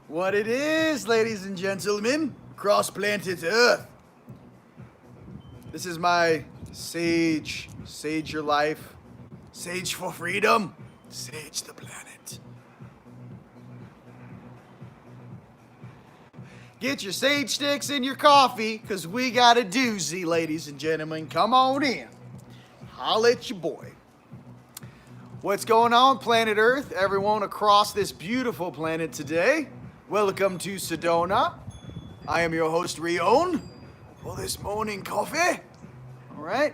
What it is, ladies and gentlemen, cross planet Earth. This is my sage your life, sage for freedom, sage the planet. Get your sage sticks and your coffee, cause we got a doozy, ladies and gentlemen. Come on in, holla at your boy. What's going on, planet Earth? Everyone across this beautiful planet today. Welcome to Sedona. I am your host, Rion, for this morning coffee. All right?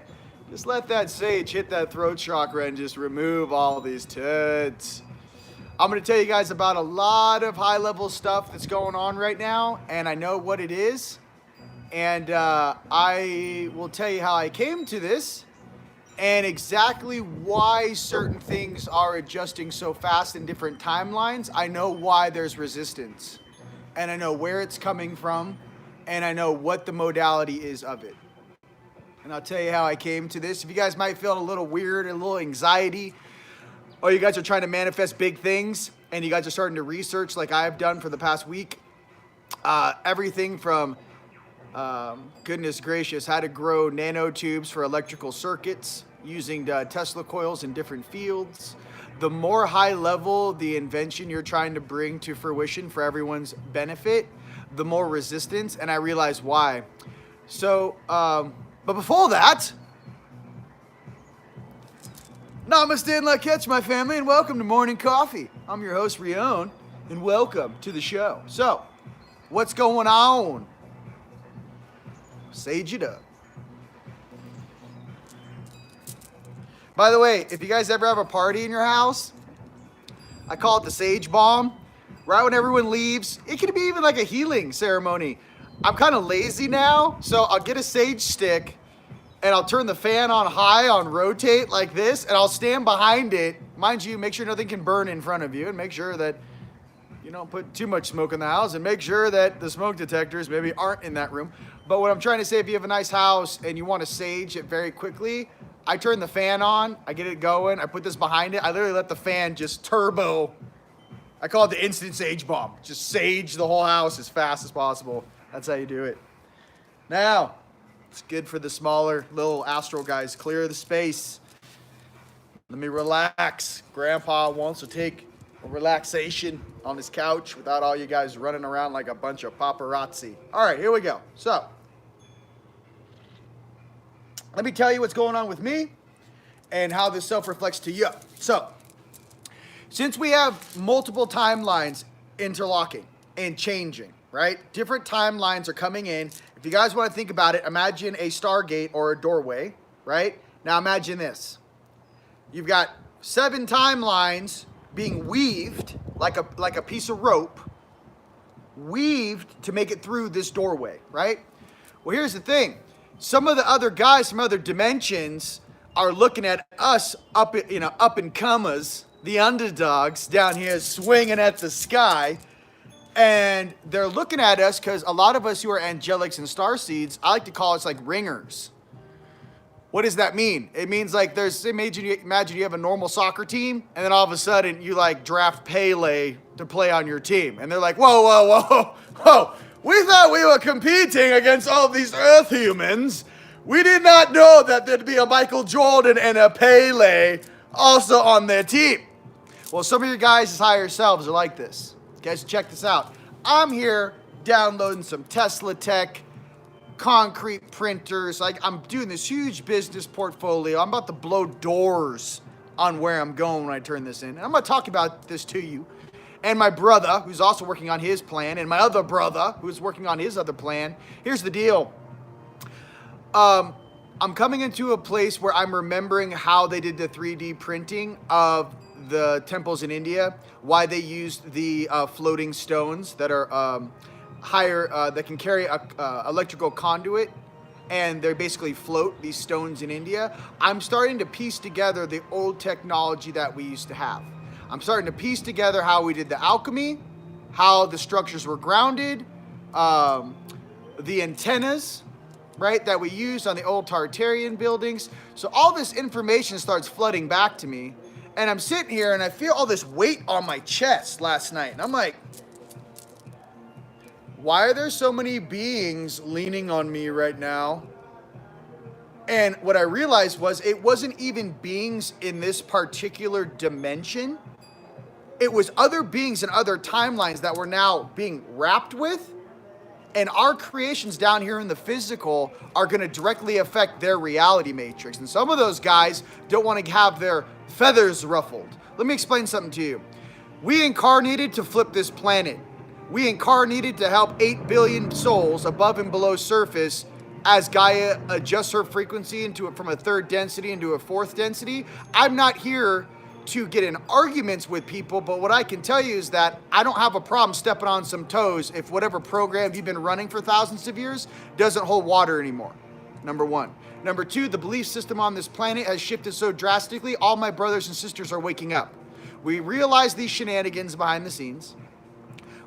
Just let that sage hit that throat chakra and just remove all these turds. I'm going to tell you guys about a lot of high-level stuff that's going on right now, and I know what it is. And I will tell you how I came to this and exactly why certain things are adjusting so fast in different timelines. I know why there's resistance, and I know where it's coming from, and I know what the modality is of it. And I'll tell you how I came to this. If you guys might feel a little weird, a little anxiety, or you guys are trying to manifest big things, and you guys are starting to research like I've done for the past week, everything from goodness gracious, how to grow nanotubes for electrical circuits using Tesla coils in different fields. The more high level the invention you're trying to bring to fruition for everyone's benefit, the more resistance, and I realize why. So, but before that, namaste and catch my family, and welcome to Morning Coffee. I'm your host, Rion, and welcome to the show. So, what's going on? Sage it up. By the way, if you guys ever have a party in your house, I call it the sage bomb. Right when everyone leaves, it can be even like a healing ceremony. I'm kind of lazy now, so I'll get a sage stick and I'll turn the fan on high on rotate like this, and I'll stand behind it. Mind you, make sure nothing can burn in front of you, and make sure that you don't put too much smoke in the house, and make sure that the smoke detectors maybe aren't in that room. But what I'm trying to say, if you have a nice house and you want to sage it very quickly, I turn the fan on, I get it going, I put this behind it, I literally let the fan just turbo. I call it the instant sage bomb. Just sage the whole house as fast as possible. That's how you do it. Now, it's good for the smaller little astral guys. Clear the space. Let me relax. Grandpa wants to take a relaxation on his couch without all you guys running around like a bunch of paparazzi. All right, here we go. So, let me tell you what's going on with me and how this self-reflects to you. So, since we have multiple timelines interlocking and changing, right? Different timelines are coming in. If you guys want to think about it, imagine a Stargate or a doorway, right? Now imagine this. You've got 7 timelines being weaved like a piece of rope, weaved to make it through this doorway, right? Well, here's the thing. Some of the other guys from other dimensions are looking at us up and comers, the underdogs down here swinging at the sky, and they're looking at us because a lot of us who are angelics and starseeds, I like to call us like ringers. What does that mean? It means like imagine you have a normal soccer team, and then all of a sudden you like draft Pele to play on your team. And they're like, whoa. We thought we were competing against all of these Earth humans. We did not know that there'd be a Michael Jordan and a Pele also on their team. Well, some of your guys' higher selves are like this. Guys, check this out. I'm here downloading some Tesla tech, concrete printers. Like, I'm doing this huge business portfolio. I'm about to blow doors on where I'm going when I turn this in. And I'm going to talk about this to you. And my brother, who's also working on his plan, and my other brother, who's working on his other plan. Here's the deal. I'm coming into a place where I'm remembering how they did the 3D printing of the temples in India, why they used the floating stones that are higher, that can carry a electrical conduit, and they basically float these stones in India. I'm starting to piece together the old technology that we used to have. I'm starting to piece together how we did the alchemy, how the structures were grounded, the antennas, right, that we used on the old Tartarian buildings. So all this information starts flooding back to me, and I'm sitting here and I feel all this weight on my chest last night. And I'm like, why are there so many beings leaning on me right now? And what I realized was it wasn't even beings in this particular dimension. It was other beings in other timelines that were now being wrapped with. And our creations down here in the physical are going to directly affect their reality matrix. And some of those guys don't want to have their feathers ruffled. Let me explain something to you. We incarnated to flip this planet. We incarnated to help 8 billion souls above and below surface as Gaia adjusts her frequency from a third density into a fourth density. I'm not here to get in arguments with people, but what I can tell you is that I don't have a problem stepping on some toes if whatever program you've been running for thousands of years doesn't hold water anymore. Number one. Number two, the belief system on this planet has shifted so drastically, all my brothers and sisters are waking up. We realize these shenanigans behind the scenes.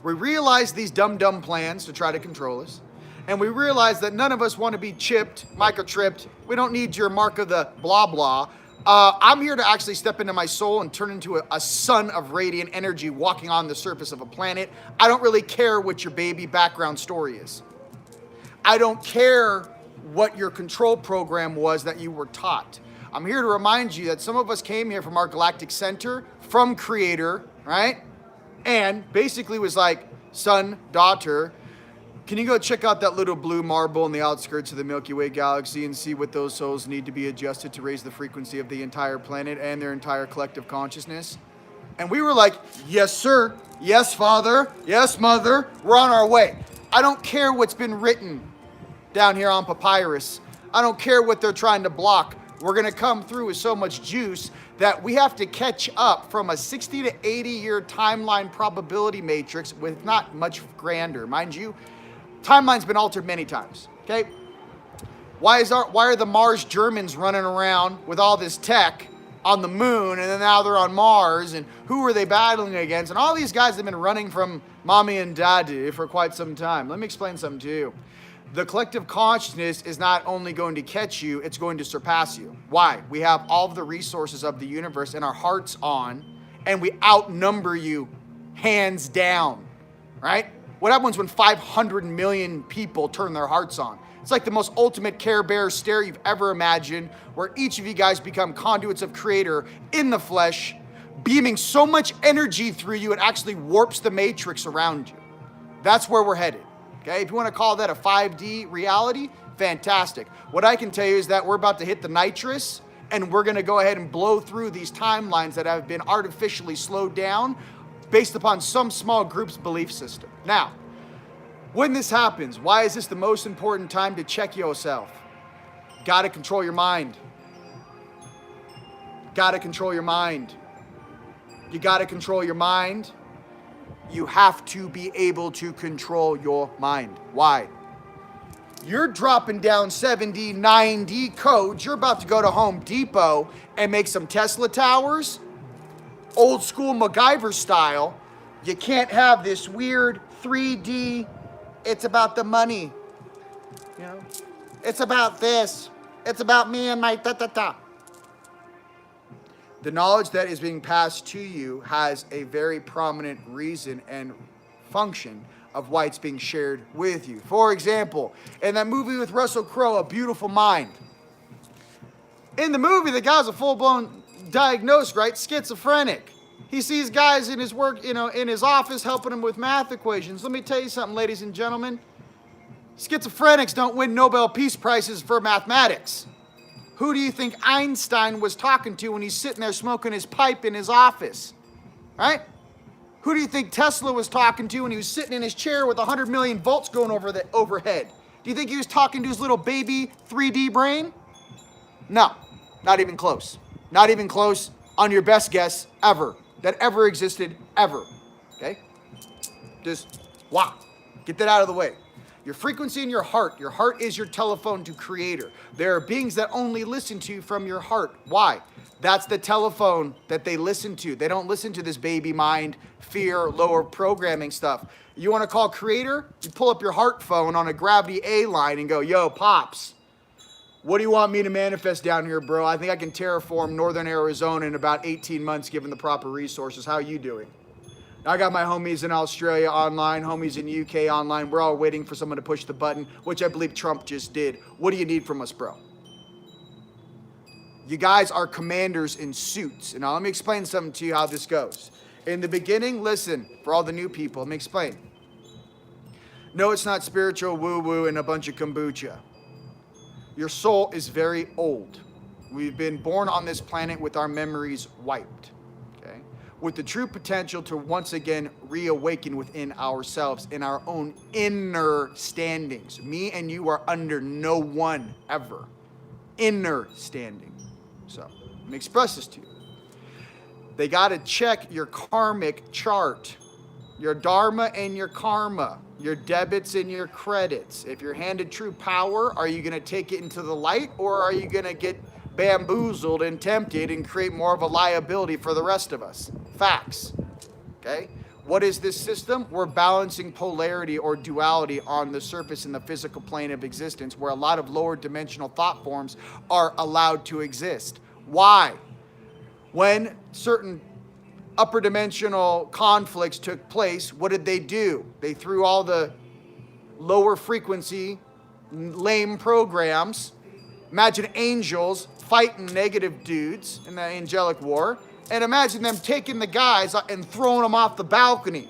We realize these dumb plans to try to control us. And we realize that none of us want to be chipped, microchipped. We don't need your mark of the blah blah. I'm here to actually step into my soul and turn into a sun of radiant energy walking on the surface of a planet. I don't really care what your baby background story is. I don't care what your control program was that you were taught. I'm here to remind you that some of us came here from our galactic center, from Creator, right? And basically was like, son, daughter, can you go check out that little blue marble in the outskirts of the Milky Way galaxy and see what those souls need to be adjusted to raise the frequency of the entire planet and their entire collective consciousness? And we were like, yes, sir. Yes, father. Yes, mother. We're on our way. I don't care what's been written down here on papyrus. I don't care what they're trying to block. We're going to come through with so much juice that we have to catch up from a 60 to 80 year timeline probability matrix with not much grander. Mind you, timeline's been altered many times, okay? Why are the Mars Germans running around with all this tech on the moon, and then now they're on Mars, and who are they battling against? And all these guys have been running from mommy and daddy for quite some time. Let me explain something to you. The collective consciousness is not only going to catch you, it's going to surpass you. Why? We have all of the resources of the universe and our hearts on, and we outnumber you hands down, right? What happens when 500 million people turn their hearts on? It's like the most ultimate Care Bear stare you've ever imagined, where each of you guys become conduits of Creator in the flesh, beaming so much energy through you, it actually warps the matrix around you. That's where we're headed. Okay, if you want to call that a 5D reality, fantastic. What I can tell you is that we're about to hit the nitrous, and we're going to go ahead and blow through these timelines that have been artificially slowed down based upon some small group's belief system. Now, when this happens, why is this the most important time to check yourself? Got to control your mind. Got to control your mind. You got to control your mind. You have to be able to control your mind. Why? You're dropping down 7D, 9D codes. You're about to go to Home Depot and make some Tesla towers, old school MacGyver style. You can't have this weird 3D, it's about the money. You know? It's about this. It's about me and my ta-ta-ta. The knowledge that is being passed to you has a very prominent reason and function of why it's being shared with you. For example, in that movie with Russell Crowe, A Beautiful Mind. In the movie, the guy's a full-blown diagnosed, right, schizophrenic. He sees guys in his work, in his office helping him with math equations. Let me tell you something, ladies and gentlemen. Schizophrenics don't win Nobel Peace Prizes for mathematics. Who do you think Einstein was talking to when he's sitting there smoking his pipe in his office? Right? Who do you think Tesla was talking to when he was sitting in his chair with 100 million volts going overhead? Do you think he was talking to his little baby 3D brain? No, not even close. Not even close on your best guess ever, that ever existed ever. Okay? Just, wow. Get that out of the way. Your frequency in your heart is your telephone to Creator. There are beings that only listen to you from your heart. Why? That's the telephone that they listen to. They don't listen to this baby mind, fear, lower programming stuff. You want to call Creator? You pull up your heart phone on a gravity A line and go, yo, Pops, what do you want me to manifest down here, bro? I think I can terraform northern Arizona in about 18 months given the proper resources. How are you doing? I got my homies in Australia online, homies in UK online. We're all waiting for someone to push the button, which I believe Trump just did. What do you need from us, bro? You guys are commanders in suits. And now let me explain something to you how this goes. In the beginning, listen, for all the new people, let me explain. No, it's not spiritual woo-woo and a bunch of kombucha. Your soul is very old. We've been born on this planet with our memories wiped, okay? With the true potential to once again reawaken within ourselves in our own inner standings. Me and you are under no one ever. Inner standing. So, let me express this to you. They got to check your karmic chart, your dharma and your karma, your debits and your credits. If you're handed true power, are you going to take it into the light, or are you going to get bamboozled and tempted and create more of a liability for the rest of us? Facts. Okay? What is this system? We're balancing polarity or duality on the surface in the physical plane of existence, where a lot of lower dimensional thought forms are allowed to exist. Why? When certain upper dimensional conflicts took place, what did they do? They threw all the lower frequency, lame programs. Imagine angels fighting negative dudes in the angelic war. And imagine them taking the guys and throwing them off the balcony.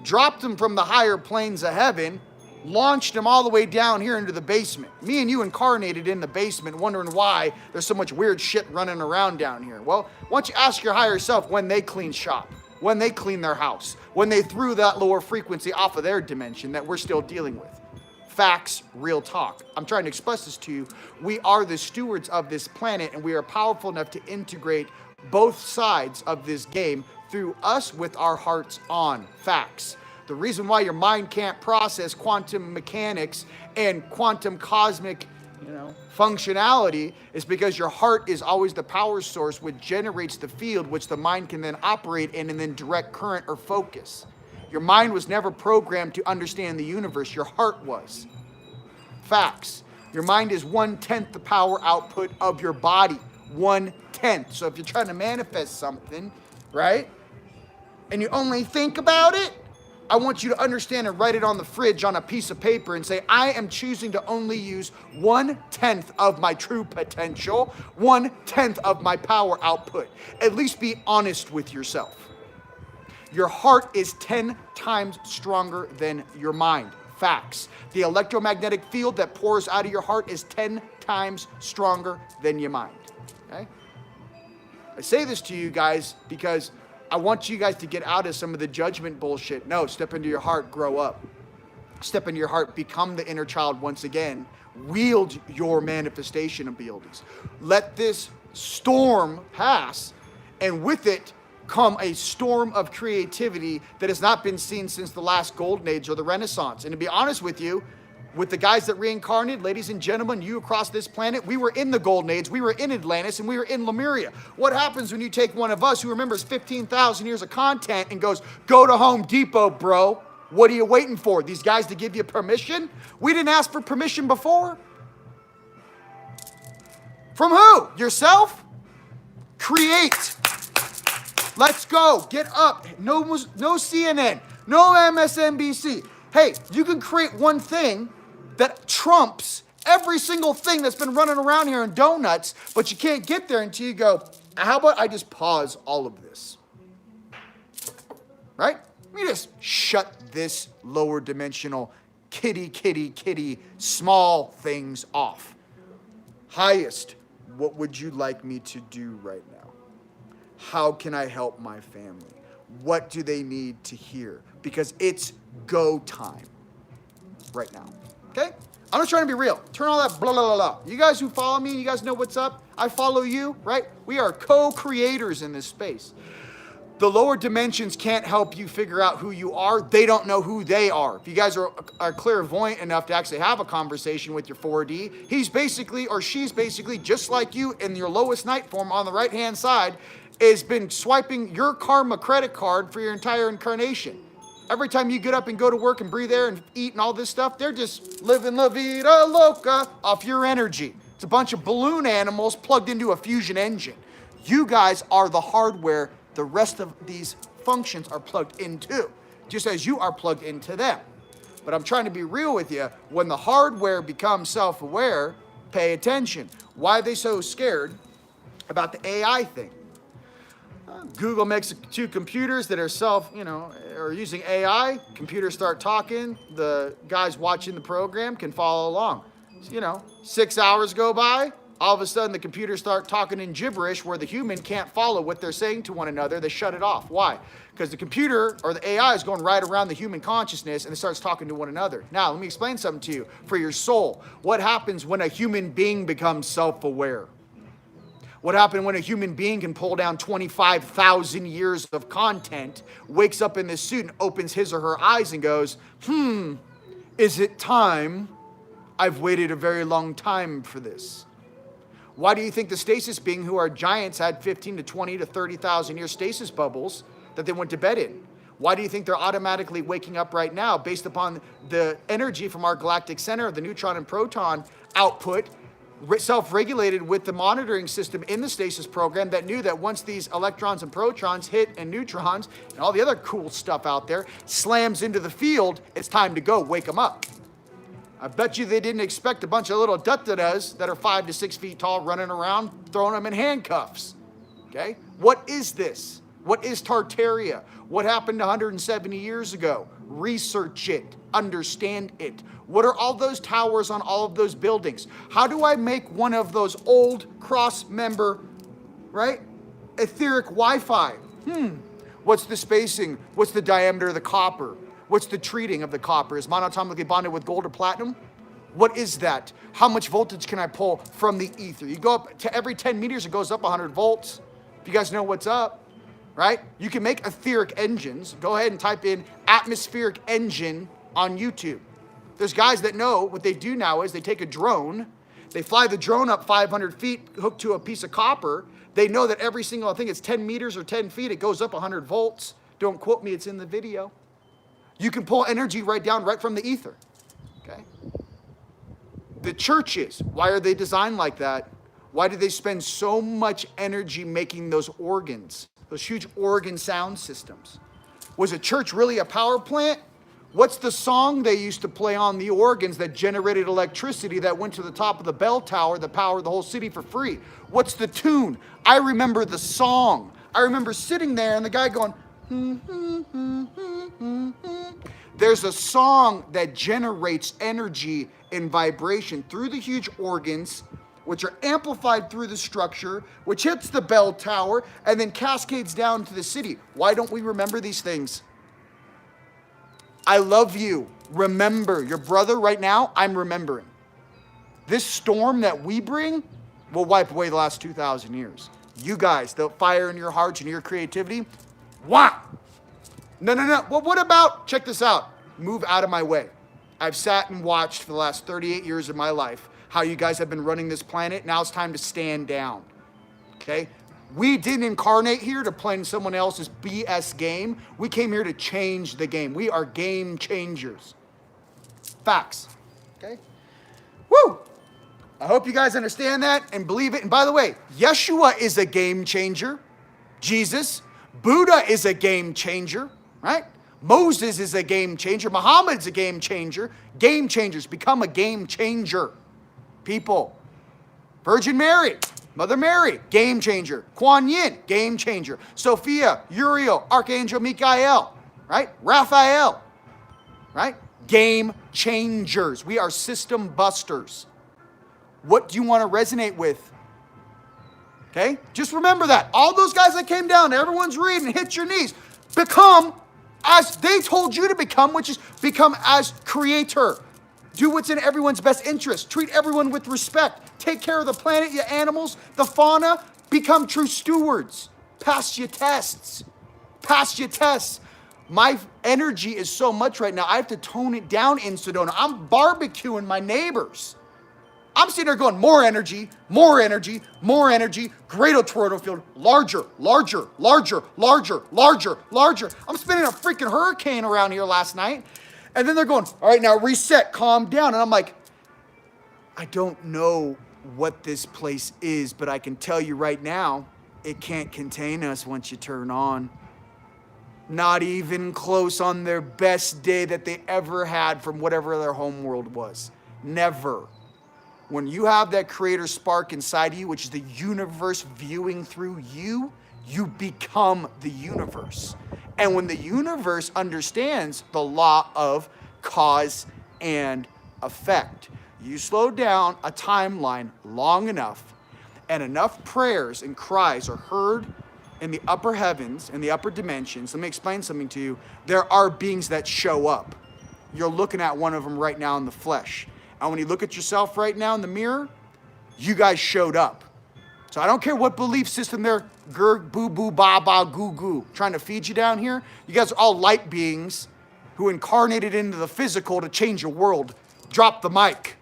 Dropped them from the higher planes of heaven, launched them all the way down here into the basement. Me and you incarnated in the basement, wondering why there's so much weird shit running around down here. Well, why don't you ask your higher self when they clean shop, when they clean their house, when they threw that lower frequency off of their dimension that we're still dealing with. Facts, real talk. I'm trying to express this to you. We are the stewards of this planet, and we are powerful enough to integrate both sides of this game through us with our hearts on. Facts. The reason why your mind can't process quantum mechanics and quantum cosmic, functionality is because your heart is always the power source which generates the field which the mind can then operate in and then direct current or focus. Your mind was never programmed to understand the universe. Your heart was. Facts. Your mind is 1/10 the power output of your body. 1/10. So if you're trying to manifest something, right, and you only think about it, I want you to understand and write it on the fridge on a piece of paper and say, I am choosing to only use 1/10 of my true potential, 1/10 of my power output. At least be honest with yourself. Your heart is 10 times stronger than your mind. Facts. The electromagnetic field that pours out of your heart is 10 times stronger than your mind. Okay? I say this to you guys because I want you guys to get out of some of the judgment bullshit. No, step into your heart, grow up. Step into your heart, become the inner child once again. Wield your manifestation abilities. Let this storm pass, and with it come a storm of creativity that has not been seen since the last golden age or the Renaissance. And to be honest with you, with the guys that reincarnated, ladies and gentlemen, you across this planet, we were in the golden age, we were in Atlantis, and we were in Lemuria. What happens when you take one of us who remembers 15,000 years of content and goes, go to Home Depot, bro? What are you waiting for? These guys to give you permission? We didn't ask for permission before. From who? Yourself? Create. Let's go. Get up. No CNN. No MSNBC. Hey, you can create one thing that trumps every single thing that's been running around here in donuts, but you can't get there until you go, how about I just pause all of this? Right? Let me just shut this lower dimensional kitty, small things off. Highest, what would you like me to do right now? How can I help my family? What do they need to hear? Because it's go time right now. Okay? I'm just trying to be real. Turn all that blah, blah, blah, blah. You guys who follow me, you guys know what's up. I follow you, right? We are co-creators in this space. The lower dimensions can't help you figure out who you are. They don't know who they are. If you guys are clairvoyant enough to actually have a conversation with your 4D, he's basically, or she's basically just like you in your lowest night form on the right-hand side, has been swiping your karma credit card for your entire incarnation. Every time you get up and go to work and breathe air and eat and all this stuff, they're just living la vida loca off your energy. It's a bunch of balloon animals plugged into a fusion engine. You guys are the hardware the rest of these functions are plugged into, just as you are plugged into them. But I'm trying to be real with you. When the hardware becomes self-aware, pay attention. Why are they so scared about the AI thing? Google makes two computers that are are using AI. Computers start talking. The guys watching the program can follow along. 6 hours go by. All of a sudden, the computers start talking in gibberish where the human can't follow what they're saying to one another. They shut it off. Why? Because the computer or the AI is going right around the human consciousness and it starts talking to one another. Now, let me explain something to you. For your soul, what happens when a human being becomes self-aware? What happened when a human being can pull down 25,000 years of content, wakes up in this suit and opens his or her eyes and goes, is it time? I've waited a very long time for this. Why do you think the stasis being who are giants had 15 to 20 to 30,000 year stasis bubbles that they went to bed in? Why do you think they're automatically waking up right now based upon the energy from our galactic center, the neutron and proton output, self-regulated with the monitoring system in the stasis program that knew that once these electrons and protons hit and neutrons and all the other cool stuff out there slams into the field, it's time to go, wake them up. I bet you they didn't expect a bunch of little da-da-das that are 5 to 6 feet tall running around, throwing them in handcuffs. Okay? What is this? What is Tartaria? What happened 170 years ago? Research it. Understand it. What are all those towers on all of those buildings? How do I make one of those old cross-member, right, etheric Wi-Fi? What's the spacing? What's the diameter of the copper? What's the treating of the copper? Is monoatomically bonded with gold or platinum? What is that? How much voltage can I pull from the ether? You go up to every 10 meters, it goes up 100 volts. If you guys know what's up, right? You can make etheric engines. Go ahead and type in atmospheric engine on YouTube. There's guys that know what they do now is they take a drone, they fly the drone up 500 feet, hooked to a piece of copper. They know that every single, I think it's 10 meters or 10 feet, it goes up 100 volts. Don't quote me, it's in the video. You can pull energy right from the ether, okay? The churches, why are they designed like that? Why do they spend so much energy making those organs, those huge organ sound systems? Was a church really a power plant? What's the song they used to play on the organs that generated electricity that went to the top of the bell tower that powered the whole city for free? What's the tune? I remember the song. I remember sitting there and the guy going, There's a song that generates energy and vibration through the huge organs, which are amplified through the structure, which hits the bell tower, and then cascades down to the city. Why don't we remember these things? I love you. Remember. Your brother right now, I'm remembering. This storm that we bring will wipe away the last 2,000 years. You guys, the fire in your hearts and your creativity, wow. No. Well, what about, check this out. Move out of my way. I've sat and watched for the last 38 years of my life how you guys have been running this planet. Now it's time to stand down. Okay? We didn't incarnate here to play in someone else's BS game. We came here to change the game. We are game changers. Facts. Okay? Woo! I hope you guys understand that and believe it. And by the way, Yeshua is a game changer. Jesus. Buddha is a game changer, right? Moses is a game changer. Muhammad's a game changer. Game changers. Become a game changer. People. Virgin Mary. Mother Mary, game changer. Kuan Yin, game changer. Sophia, Uriel, Archangel Michael, right? Raphael, right? Game changers. We are system busters. What do you want to resonate with? Okay? Just remember that. All those guys that came down, everyone's reading, hit your knees. Become as they told you to become, which is become as creator. Do what's in everyone's best interest. Treat everyone with respect. Take care of the planet, your animals, the fauna. Become true stewards. Pass your tests. Pass your tests. My energy is so much right now, I have to tone it down in Sedona. I'm barbecuing my neighbors. I'm sitting there going, more energy, more energy, more energy. Greater tornado field, larger, larger, larger, larger, larger, larger. I'm spinning a freaking hurricane around here last night. And then they're going, all right, now reset, calm down. And I'm like, I don't know what this place is, but I can tell you right now, it can't contain us once you turn on. Not even close on their best day that they ever had from whatever their home world was. Never. When you have that creator spark inside you, which is the universe viewing through you, you become the universe. And when the universe understands the law of cause and effect, you slow down a timeline long enough, and enough prayers and cries are heard in the upper heavens, in the upper dimensions. Let me explain something to you. There are beings that show up. You're looking at one of them right now in the flesh. And when you look at yourself right now in the mirror, you guys showed up. So I don't care what belief system they're boo boo ba ba goo goo trying to feed you down here. You guys are all light beings who incarnated into the physical to change your world. Drop the mic.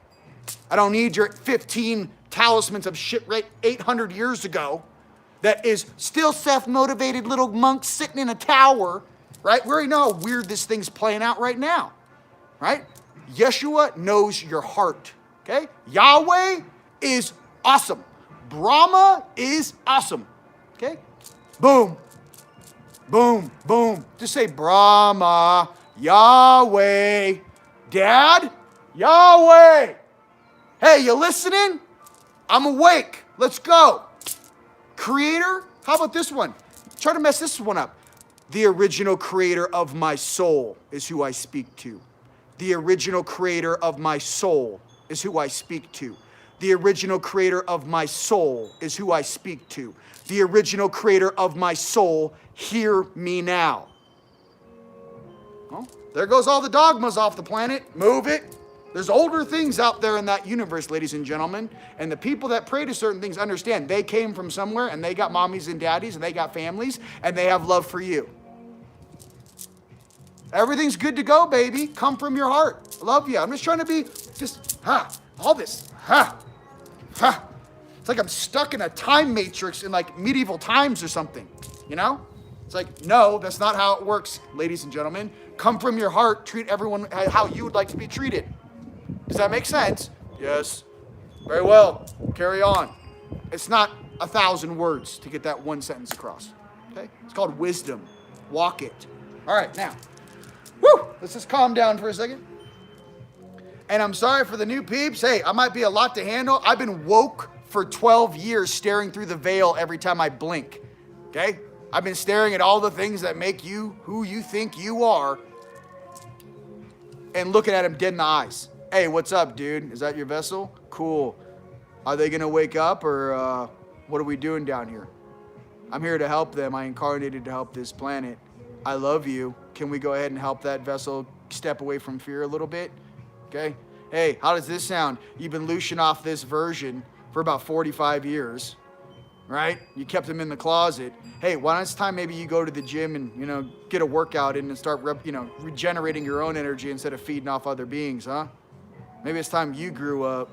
I don't need your 15 talismans of shit right 800 years ago that is still self-motivated little monks sitting in a tower, right? We already know how weird this thing's playing out right now, right? Yeshua knows your heart, okay? Yahweh is awesome. Brahma is awesome, okay? Boom, boom, boom. Just say Brahma, Yahweh, Dad, Yahweh. Hey, you listening? I'm awake. Let's go. Creator, how about this one? Try to mess this one up. The original creator of my soul is who I speak to. The original creator of my soul is who I speak to. The original creator of my soul is who I speak to. The original creator of my soul, hear me now. Well, there goes all the dogmas off the planet. Move it. There's older things out there in that universe, ladies and gentlemen. And the people that pray to certain things understand they came from somewhere and they got mommies and daddies and they got families and they have love for you. Everything's good to go, baby. Come from your heart. I love you. I'm just trying to be all this. It's like I'm stuck in a time matrix in like medieval times or something, you know? It's like, no, that's not how it works, ladies and gentlemen. Come from your heart. Treat everyone how you would like to be treated. Does that make sense? Yes. Very well. Carry on. It's not 1,000 words to get that one sentence across. Okay? It's called wisdom. Walk it. All right, now. Woo! Let's just calm down for a second. And I'm sorry for the new peeps. Hey, I might be a lot to handle. I've been woke for 12 years staring through the veil every time I blink. Okay? I've been staring at all the things that make you who you think you are and looking at them dead in the eyes. Hey, what's up, dude? Is that your vessel? Cool. Are they going to wake up or what are we doing down here? I'm here to help them. I incarnated to help this planet. I love you. Can we go ahead and help that vessel step away from fear a little bit? Okay? Hey, how does this sound? You've been loosing off this version for about 45 years, right? You kept them in the closet. Hey, why don't it's time maybe you go to the gym and, get a workout in and start, regenerating your own energy instead of feeding off other beings, huh? Maybe it's time you grew up.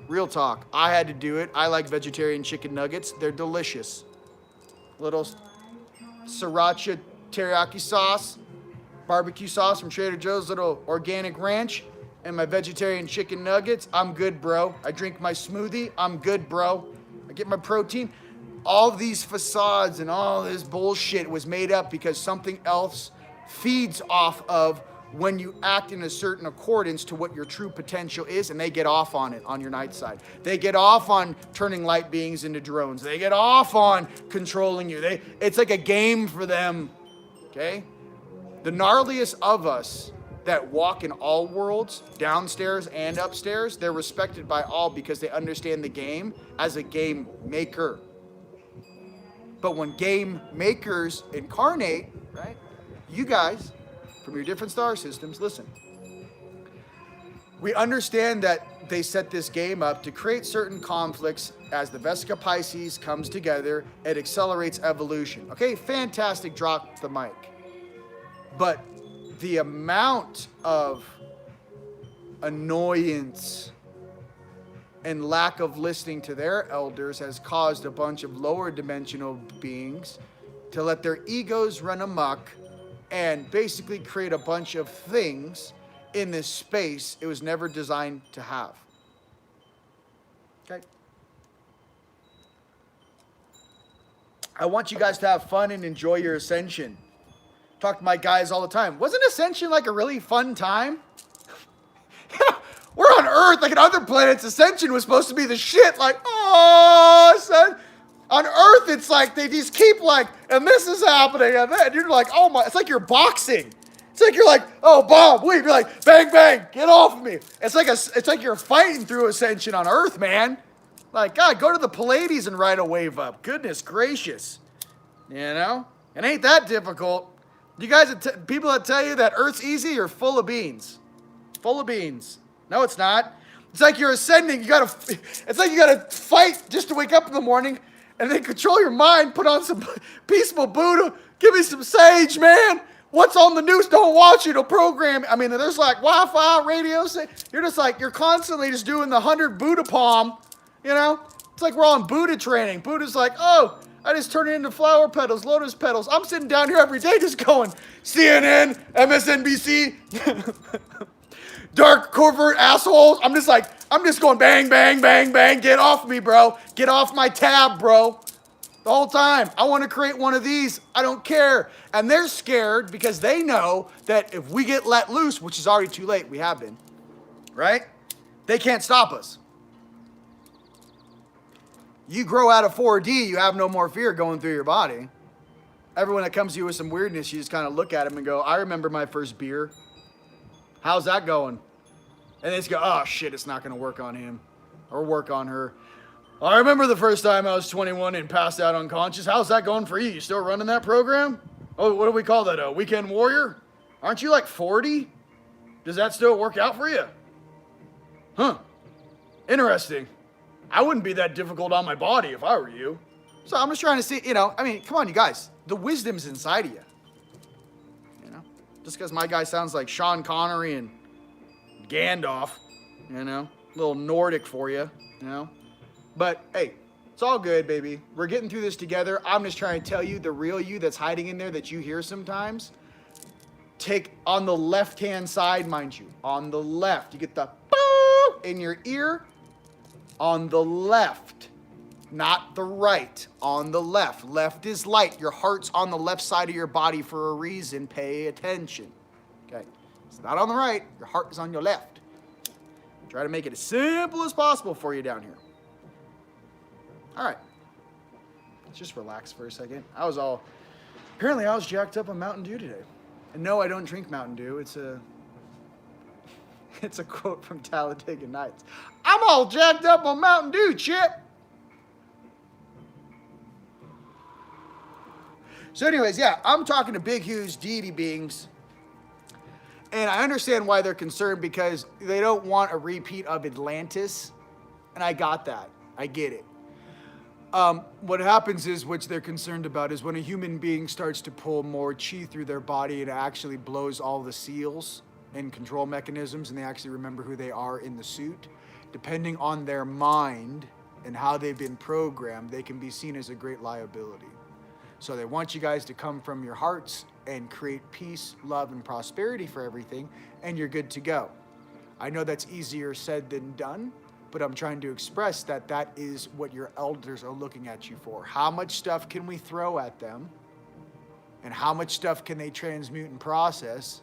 Real talk. I had to do it. I like vegetarian chicken nuggets. They're delicious. Little sriracha teriyaki sauce, barbecue sauce from Trader Joe's, little organic ranch, and my vegetarian chicken nuggets. I'm good, bro. I drink my smoothie. I'm good, bro. I get my protein. All these facades and all this bullshit was made up because something else feeds off of when you act in a certain accordance to what your true potential is, and they get off on it on your night side. They get off on turning light beings into drones. They get off on controlling you. It's like a game for them, okay? The gnarliest of us that walk in all worlds, downstairs and upstairs, they're respected by all because they understand the game as a game maker. But when game makers incarnate, right, you guys, from your different star systems, listen. We understand that they set this game up to create certain conflicts as the Vesica Pisces comes together. It accelerates evolution. Okay, fantastic, drop the mic. But the amount of annoyance and lack of listening to their elders has caused a bunch of lower dimensional beings to let their egos run amok and basically create a bunch of things in this space it was never designed to have. Okay? I want you guys to have fun and enjoy your ascension. Talk to my guys all the time. Wasn't ascension like a really fun time? We're on Earth, like in other planets, ascension was supposed to be the shit. Like, oh, son. On Earth, it's like they just keep like, and this is happening, and then you're like, oh my, it's like you're boxing. It's like you're like, oh, Bob, wait, you're like, bang, bang, get off of me. It's like you're fighting through ascension on Earth, man. Like, God, go to the Pleiades and ride a wave up. Goodness gracious. You know? It ain't that difficult. You guys, people that tell you that Earth's easy are full of beans. Full of beans. No, it's not. It's like you're ascending. It's like you gotta fight just to wake up in the morning and then control your mind, put on some peaceful Buddha, give me some sage, man. What's on the news? Don't watch it. It'll program. I mean, there's like Wi-Fi, radio. You're just like, you're constantly just doing the 100 Buddha palm, you know? It's like we're on Buddha training. Buddha's like, oh, I just turn it into flower petals, lotus petals. I'm sitting down here every day just going, CNN, MSNBC, dark covert assholes. I'm just going bang, bang, bang, bang. Get off me, bro. Get off my tab, bro. The whole time. I want to create one of these. I don't care. And they're scared because they know that if we get let loose, which is already too late, we have been, right? They can't stop us. You grow out of 4D, you have no more fear going through your body. Everyone that comes to you with some weirdness, you just kind of look at them and go, I remember my first beer. How's that going? And they just go, oh shit, it's not going to work on him or work on her. I remember the first time I was 21 and passed out unconscious. How's that going for you? You still running that program? Oh, what do we call that? A weekend warrior? Aren't you like 40? Does that still work out for you? Huh. Interesting. I wouldn't be that difficult on my body if I were you. So I'm just trying to see, I mean, come on, you guys. The wisdom's inside of you. Just because my guy sounds like Sean Connery and Gandalf, a little Nordic for you, But, hey, it's all good, baby. We're getting through this together. I'm just trying to tell you the real you that's hiding in there that you hear sometimes. Take on the left-hand side, mind you. On the left. You get the boo in your ear. On the left. Not the right. On the left. Left is light. Your heart's on the left side of your body for a reason. Pay attention. Okay? It's not on the right. Your heart is on your left. Try to make it as simple as possible for you down here. All right. Let's just relax for a second. Apparently I was jacked up on Mountain Dew today. And no, I don't drink Mountain Dew. It's a quote from Talladega Nights. I'm all jacked up on Mountain Dew, Chip. So anyways, yeah, I'm talking to big, huge deity beings. And I understand why they're concerned because they don't want a repeat of Atlantis. And I got that. I get it. What happens is, which they're concerned about, is when a human being starts to pull more chi through their body, it actually blows all the seals and control mechanisms, and they actually remember who they are in the suit. Depending on their mind and how they've been programmed, they can be seen as a great liability. So they want you guys to come from your hearts and create peace, love, and prosperity for everything, and you're good to go. I know that's easier said than done, but I'm trying to express that that is what your elders are looking at you for. How much stuff can we throw at them? And how much stuff can they transmute and process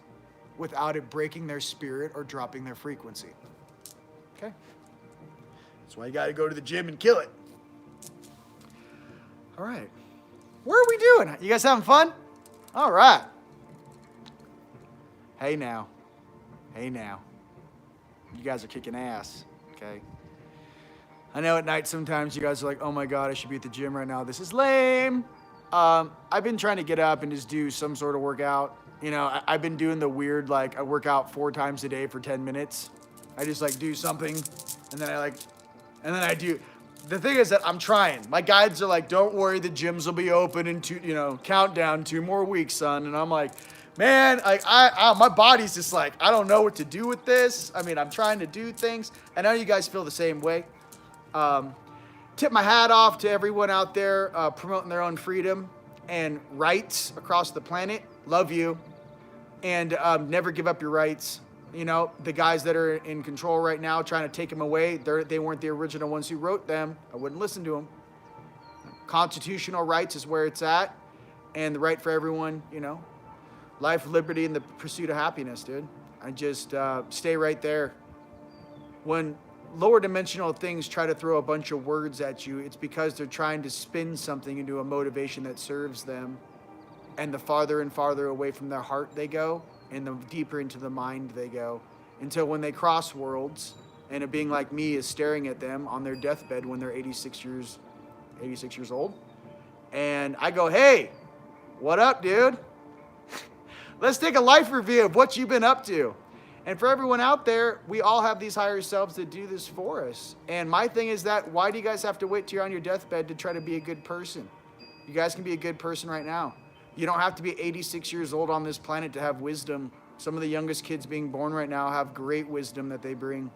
without it breaking their spirit or dropping their frequency? Okay? That's why you got to go to the gym and kill it. All right. What are we doing? You guys having fun? All right. Hey now. Hey now. You guys are kicking ass. Okay? I know at night sometimes you guys are like, oh my God, I should be at the gym right now. This is lame. I've been trying to get up and just do some sort of workout. I've been doing the weird, like, I work out 4 times a day for 10 minutes. I just, like, do something, and then I do. The thing is that I'm trying. My guides are like, don't worry, the gyms will be open in countdown 2 more weeks, son. And I'm like, man, my body's just like, I don't know what to do with this. I mean, I'm trying to do things. I know you guys feel the same way. Tip my hat off to everyone out there promoting their own freedom and rights across the planet. Love you. And never give up your rights. The guys that are in control right now trying to take them away, they weren't the original ones who wrote them. I wouldn't listen to them. Constitutional rights is where it's at. And the right for everyone, you know. Life, liberty, and the pursuit of happiness, dude. I just stay right there. When lower dimensional things try to throw a bunch of words at you, it's because they're trying to spin something into a motivation that serves them. And the farther and farther away from their heart they go, and the deeper into the mind they go. Until when they cross worlds, and a being like me is staring at them on their deathbed when they're 86 years old. And I go, hey, what up, dude? Let's take a life review of what you've been up to. And for everyone out there, we all have these higher selves that do this for us. And my thing is that, why do you guys have to wait till you're on your deathbed to try to be a good person? You guys can be a good person right now. You don't have to be 86 years old on this planet to have wisdom. Some of the youngest kids being born right now have great wisdom that they bring.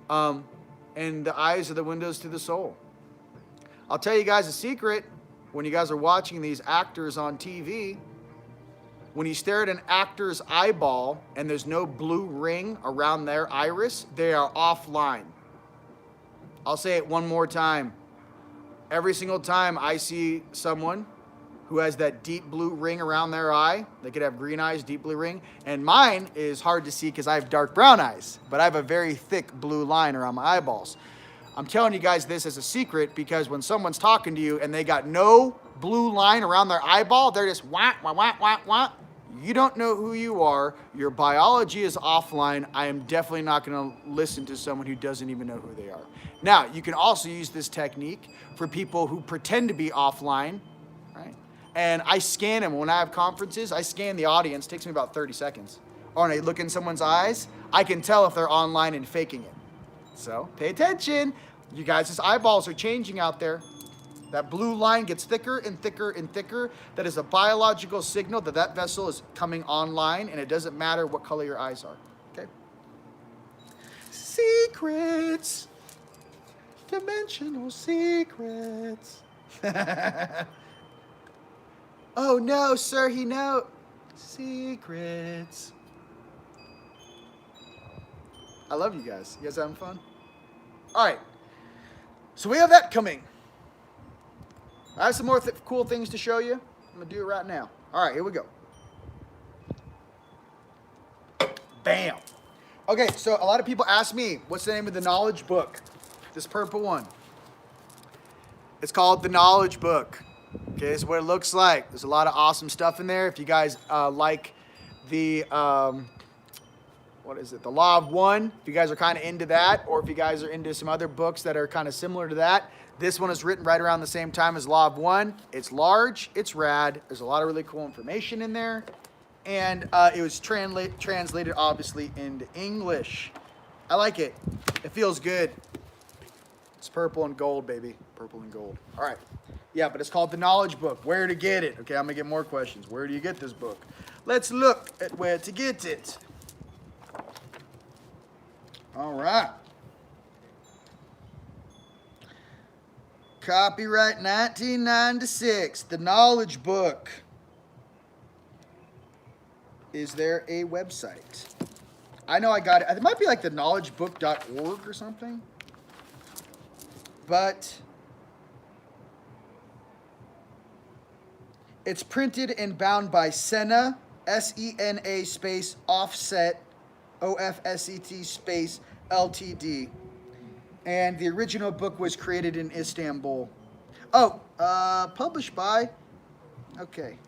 And the eyes are the windows to the soul. I'll tell you guys a secret. When you guys are watching these actors on TV, when you stare at an actor's eyeball and there's no blue ring around their iris, they are offline. I'll say it one more time. Every single time I see someone who has that deep blue ring around their eye, they could have green eyes, deep blue ring, and mine is hard to see because I have dark brown eyes, but I have a very thick blue line around my eyeballs. I'm telling you guys this as a secret because when someone's talking to you and they got no blue line around their eyeball, they're just wah, wah, wah, wah, wah. You don't know who you are. Your biology is offline. I am definitely not going to listen to someone who doesn't even know who they are. Now, you can also use this technique for people who pretend to be offline, right? And I scan them. When I have conferences, I scan the audience. It takes me about 30 seconds. Or when I look in someone's eyes, I can tell if they're online and faking it. So pay attention. You guys' eyeballs are changing out there. That blue line gets thicker and thicker and thicker. That is a biological signal that that vessel is coming online, and it doesn't matter what color your eyes are. Okay? Secrets. Dimensional secrets. Oh no, sir, he knows. Secrets. I love you guys. You guys having fun? All right. So we have that coming. I have some more cool things to show you. I'm going to do it right now. All right, here we go. Bam. Okay, so a lot of people ask me, what's the name of the knowledge book? This purple one. It's called the Knowledge Book. Okay, this is what it looks like. There's a lot of awesome stuff in there. If you guys like the, what is it? The Law of One. If you guys are kind of into that, or if you guys are into some other books that are kind of similar to that, this one is written right around the same time as Law of One. It's large. It's rad. There's a lot of really cool information in there. And it was translated, obviously, into English. I like it. It feels good. It's purple and gold, baby. Purple and gold. All right. Yeah, but it's called the Knowledge Book. Where to get it? Okay, I'm going to get more questions. Where do you get this book? Let's look at where to get it. All right. Copyright 1996. The Knowledge Book. Is there a website? I know I got it. It might be like the knowledgebook.org or something. But it's printed and bound by Sena, S-E-N-A space offset, O-F-S-E-T space Ltd. And the original book was created in Istanbul. Oh, published by, okay.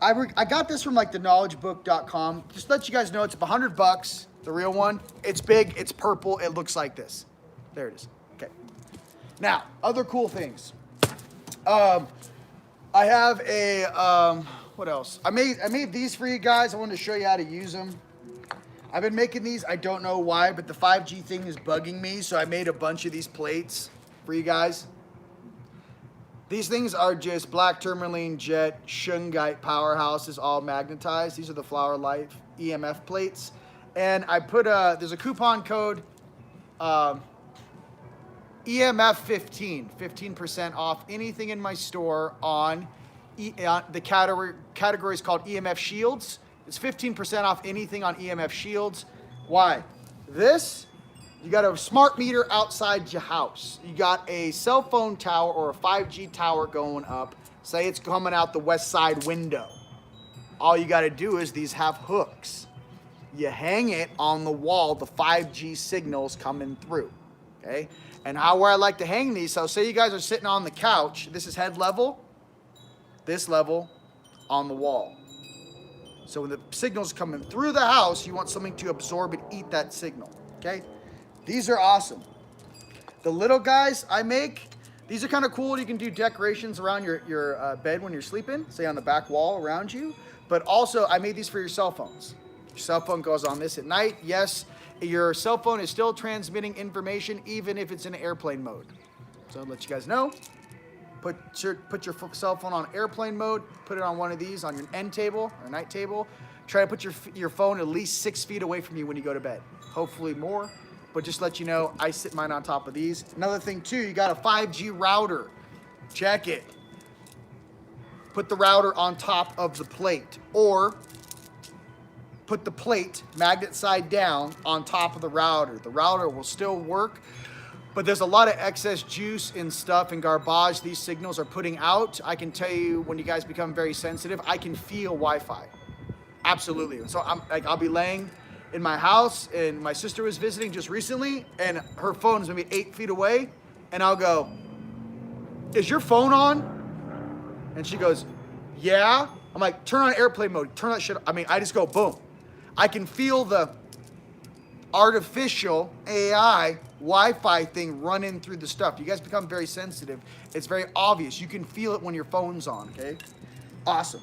I got this from like theknowledgebook.com. Just to let you guys know, it's $100, the real one. It's big, it's purple, it looks like this. There it is. Okay. Now, other cool things. I have a, what else? I made these for you guys. I wanted to show you how to use them. I've been making these, I don't know why, but the 5G thing is bugging me, so I made a bunch of these plates for you guys. These things are just black tourmaline jet shungite powerhouses, all magnetized. These are the Flower Life EMF plates. And I put there's a coupon code, EMF 15, 15% off anything in my store on the category is called Emf Shields. It's 15% off anything on Emf Shields. Why? This You got a smart meter outside your house. You got a cell phone tower or a 5G tower going up. Say it's coming out the west side window. All you got to do is these have hooks. You hang it on the wall, the 5G signals coming through. Okay? And where I like to hang these, so say you guys are sitting on the couch. This is head level. This level on the wall. So when the signal's coming through the house, you want something to absorb and eat that signal. Okay? These are awesome. The little guys I make, these are kind of cool. You can do decorations around your bed when you're sleeping, say on the back wall around you. But also, I made these for your cell phones. Your cell phone goes on this at night. Yes, your cell phone is still transmitting information even if it's in airplane mode. So I'll let you guys know. Put your cell phone on airplane mode. Put it on one of these on your end table or night table. Try to put your phone at least 6 feet away from you when you go to bed. Hopefully more. But just let you know, I sit mine on top of these. Another thing too, you got a 5G router. Check it. Put the router on top of the plate, or put the plate magnet side down on top of the router. The router will still work, but there's a lot of excess juice and stuff and garbage these signals are putting out. I can tell you, when you guys become very sensitive, I can feel Wi-Fi. Absolutely. So I'll be laying in my house, and my sister was visiting just recently, and her phone is maybe 8 feet away, and I'll go, "Is your phone on?" And she goes, "Yeah." I'm like, "Turn on airplane mode. Turn that shit." I just go, boom. I can feel the artificial AI Wi-Fi thing running through the stuff. You guys become very sensitive. It's very obvious. You can feel it when your phone's on, okay? Awesome.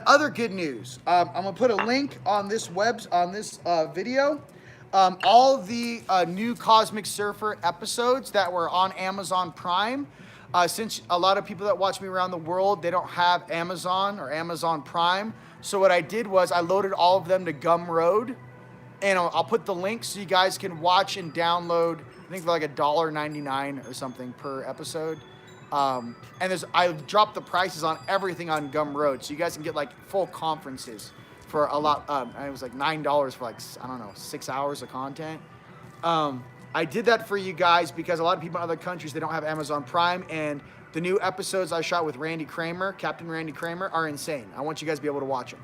Other good news. I'm gonna put a link on this video. All the new Cosmic Surfer episodes that were on Amazon Prime. Since a lot of people that watch me around the world, they don't have Amazon or Amazon Prime. So what I did was I loaded all of them to Gumroad, and I'll put the link so you guys can watch and download. I think for like $1.99 or something per episode. And I dropped the prices on everything on Gumroad, so you guys can get like full conferences for a lot. It was like $9 for like, I don't know, 6 hours of content. I did that for you guys because a lot of people in other countries, they don't have Amazon Prime, and the new episodes I shot with Randy Kramer, Captain Randy Kramer, are insane. I want you guys to be able to watch them.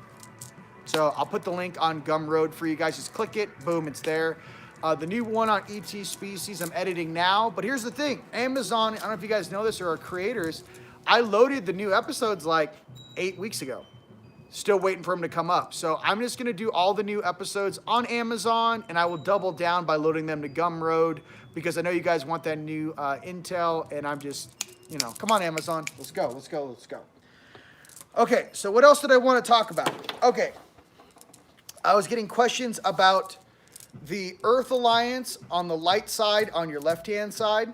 So I'll put the link on Gumroad for you guys. Just click it, boom, it's there. The new one on ET Species I'm editing now. But here's the thing, Amazon, I don't know if you guys know this or are creators, I loaded the new episodes like 8 weeks ago. Still waiting for them to come up. So I'm just gonna do all the new episodes on Amazon, and I will double down by loading them to Gumroad because I know you guys want that new intel, and I'm just, come on Amazon, let's go. Okay, so what else did I want to talk about? Okay, I was getting questions about the Earth Alliance on the light side, on your left-hand side,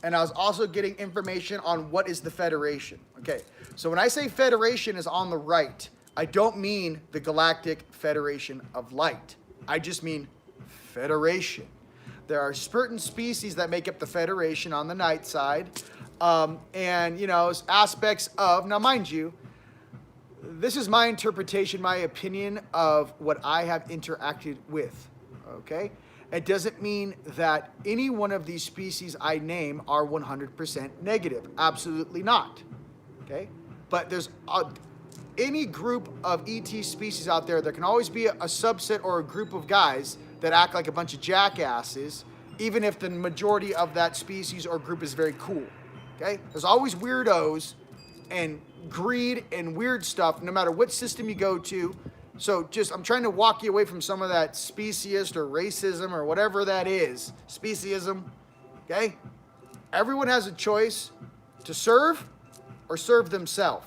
and I was also getting information on what is the Federation. Okay, so when I say Federation is on the right, I don't mean the Galactic Federation of Light. I just mean Federation. There are certain species that make up the Federation on the night side, and aspects of, now mind you, this is my interpretation, my opinion of what I have interacted with, okay? It doesn't mean that any one of these species I name are 100% negative. Absolutely not, okay? But there's any group of ET species out there, there can always be a subset or a group of guys that act like a bunch of jackasses, even if the majority of that species or group is very cool, okay? There's always weirdos and greed and weird stuff, no matter what system you go to. So I'm trying to walk you away from some of that speciesist or racism or whatever that is. Speciesism, okay? Everyone has a choice to serve or serve themselves.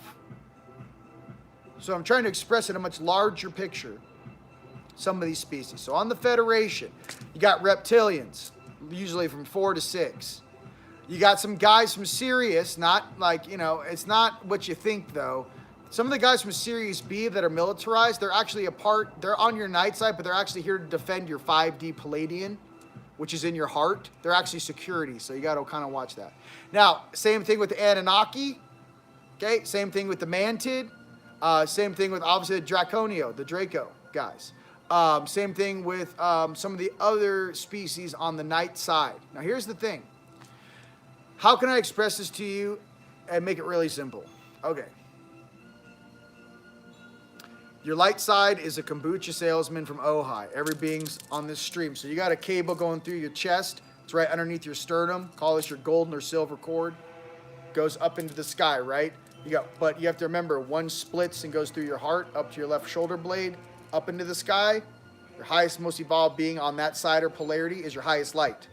So I'm trying to express in a much larger picture some of these species. So on the Federation, you got reptilians, usually from 4 to 6. You got some guys from Sirius, not like, it's not what you think though. Some of the guys from Sirius B that are militarized, they're actually they're on your night side, but they're actually here to defend your 5D Palladian, which is in your heart. They're actually security, so you got to kind of watch that. Now, same thing with the Anunnaki, okay? Same thing with the Mantid. Same thing with, obviously, the Draconio, the Draco guys. Same thing with some of the other species on the night side. Now, here's the thing. How can I express this to you and make it really simple? Okay. Your light side is a kombucha salesman from Ojai. Every being's on this stream. So you got a cable going through your chest. It's right underneath your sternum. Call this your golden or silver cord. Goes up into the sky, right? But you have to remember, one splits and goes through your heart, up to your left shoulder blade, up into the sky. Your highest, most evolved being on that side or polarity is your highest light.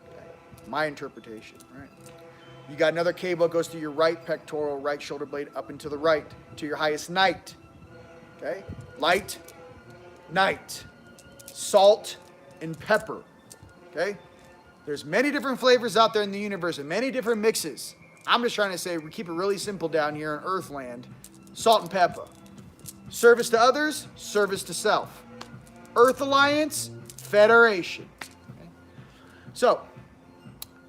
Okay. My interpretation, right? You got another cable that goes through your right pectoral, right shoulder blade, up into the right, to your highest night. Okay? Light, night, salt, and pepper. Okay? There's many different flavors out there in the universe and many different mixes. I'm just trying to say we keep it really simple down here in Earthland. Salt and pepper. Service to others, service to self. Earth Alliance, Federation. Okay? So,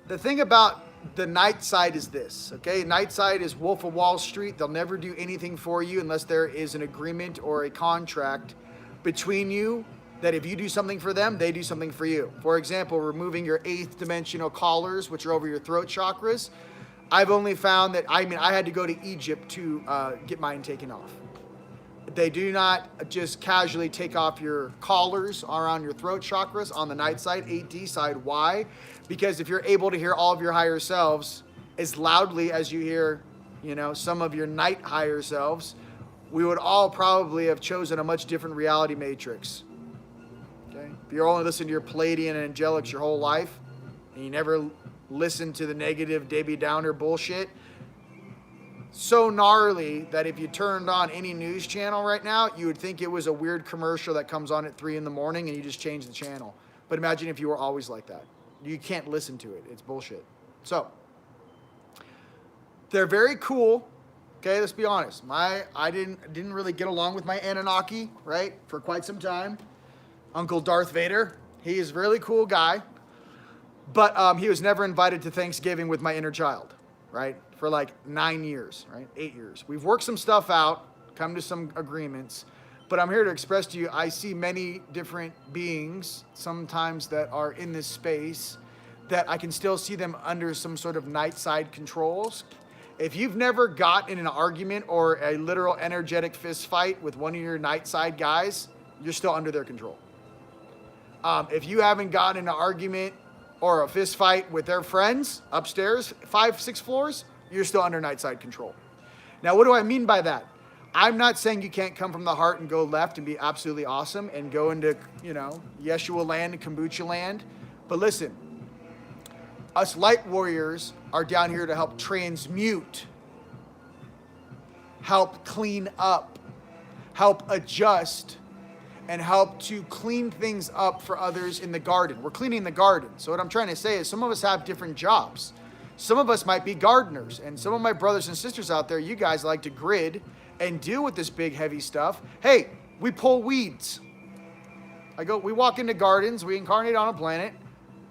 the thing about the night side is this, okay? Night side is Wolf of Wall Street. They'll never do anything for you unless there is an agreement or a contract between you that if you do something for them, they do something for you. For example, removing your 8th dimensional collars, which are over your throat chakras. I've only found that, I had to go to Egypt to get mine taken off. They do not just casually take off your collars around your throat chakras on the night side, 8D side. Why? Because if you're able to hear all of your higher selves as loudly as you hear, some of your night higher selves, we would all probably have chosen a much different reality matrix. Okay? If you're only listening to your Palladian and angelics your whole life, and you never listen to the negative Debbie Downer bullshit, so gnarly that if you turned on any news channel right now, you would think it was a weird commercial that comes on at 3 in the morning and you just change the channel. But imagine if you were always like that. You can't listen to it. It's bullshit. So, they're very cool. Okay, let's be honest. I didn't really get along with my Anunnaki, right, for quite some time. Uncle Darth Vader, he is a really cool guy. But he was never invited to Thanksgiving with my inner child, right? For like 9 years, right? 8 years. We've worked some stuff out, come to some agreements, but I'm here to express to you, I see many different beings, sometimes that are in this space, that I can still see them under some sort of night side controls. If you've never got in an argument or a literal energetic fist fight with one of your night side guys, you're still under their control. If you haven't gotten in an argument or a fist fight with their friends upstairs, 5, 6 floors, you're still under night side control. Now, what do I mean by that? I'm not saying you can't come from the heart and go left and be absolutely awesome and go into, Yeshua land and kombucha land. But listen, us light warriors are down here to help transmute, help clean up, help adjust, and help to clean things up for others in the garden. We're cleaning the garden. So what I'm trying to say is some of us have different jobs. Some of us might be gardeners, and some of my brothers and sisters out there, you guys like to grid and deal with this big, heavy stuff. Hey, we pull weeds. We walk into gardens, we incarnate on a planet,